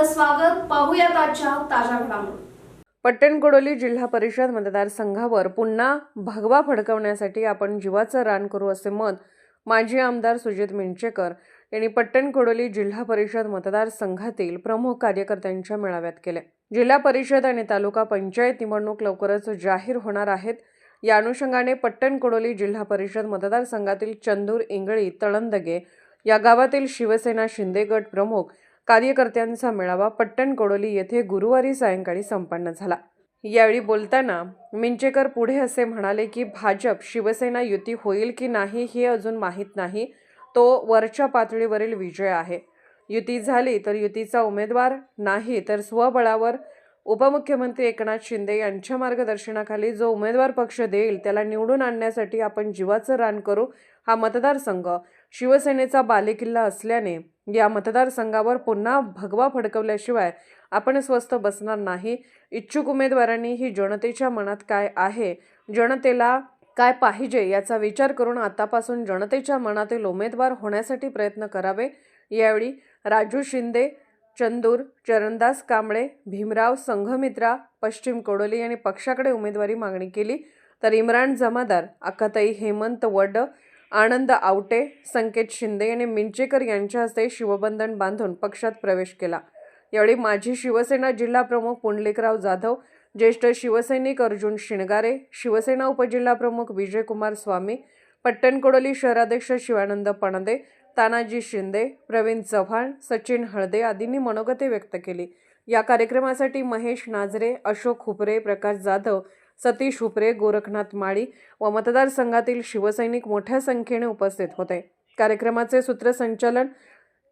स्वागत. पाहूयात आजच्या ताज्या घडामोडी. पट्टणकोडोली जिल्हा परिषद मतदारसंघावर पुन्हा भगवा फडकवण्यासाठी आपण जीवाचं रान करू असे मत माजी आमदार सुजित मिंचेकर यांनी पट्टणकोडोली जिल्हा परिषद मतदारसंघातील प्रमुख कार्यकर्त्यांच्या मेळाव्यात केले. जिल्हा परिषद आणि तालुका पंचायत निवडणूक लवकरच जाहीर होणार आहेत. या अनुषंगाने पट्टणकोडोली जिल्हा परिषद मतदारसंघातील चंदूर, इंगळी, तळंदगे या गावातील शिवसेना शिंदे गट प्रमुख कार्यकर्त्यांचा मेळावा पट्टणकोडोली येथे गुरुवारी सायंकाळी संपन्न झाला. यावेळी बोलताना मिंचेकर पुढे असे म्हणाले की भाजप शिवसेना युती होईल की नाही हे अजून माहीत नाही. तो वरच्या पातळीवरील विजय आहे. युती झाली तर युतीचा उमेदवार, नाही तर स्वबळावर उपमुख्यमंत्री एकनाथ शिंदे यांच्या मार्गदर्शनाखाली जो उमेदवार पक्ष देईल त्याला निवडून आणण्यासाठी आपण जीवाचं रान करू. हा मतदारसंघ शिवसेनेचा बालेकिल्ला असल्याने या मतदारसंघावर पुन्हा भगवा फडकवल्याशिवाय आपण स्वस्थ बसणार नाही. इच्छुक उमेदवारांनी ही जनतेच्या मनात काय आहे, जनतेला काय पाहिजे याचा विचार करून आतापासून जनतेच्या मनातील उमेदवार होण्यासाठी प्रयत्न करावे. यावेळी राजू शिंदे, चंदूर, चरणदास कांबळे, भीमराव संघमित्रा, पश्चिम कोडोली यांनी पक्षाकडे उमेदवारी मागणी केली. तर इम्रान जमादार, अक्काताई हेमंत वड, आनंद आवटे, संकेत शिंदे यांनी मिंचेकर यांच्या हस्ते शिवबंधन बांधून पक्षात प्रवेश केला. यावेळी माजी शिवसेना जिल्हा प्रमुख पुंडलिकराव जाधव, ज्येष्ठ शिवसैनिक अर्जुन शिणगारे, शिवसेना उपजिल्हा प्रमुख विजयकुमार स्वामी, पट्टणकोडोली शहराध्यक्ष शिवानंद पणदे, तानाजी शिंदे, प्रवीण चव्हाण, सचिन हळदे आदींनी मनोगते व्यक्त केली. या कार्यक्रमासाठी महेश नाझरे, अशोक हुपरे, प्रकाश जाधव, सतीश हुपरे, गोरखनाथ माळी व मतदारसंघातील शिवसैनिक मोठ्या संख्येने उपस्थित होते. कार्यक्रमाचे सूत्रसंचालन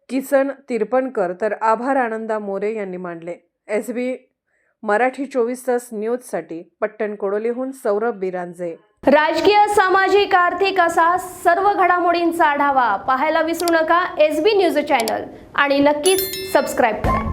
किसन तिरपणकर तर आभार आनंदा मोरे यांनी मांडले. SB मराठी 24 तास न्यूजसाठी पट्टणकोडोलीहून सौरभ बिरांजे. राजकीय, सामाजिक, आर्थिक असा सर्व घडामोडींचा आढावा पाहायला विसरू नका SB न्यूज चॅनल आणि नक्कीच सबस्क्राईब करा.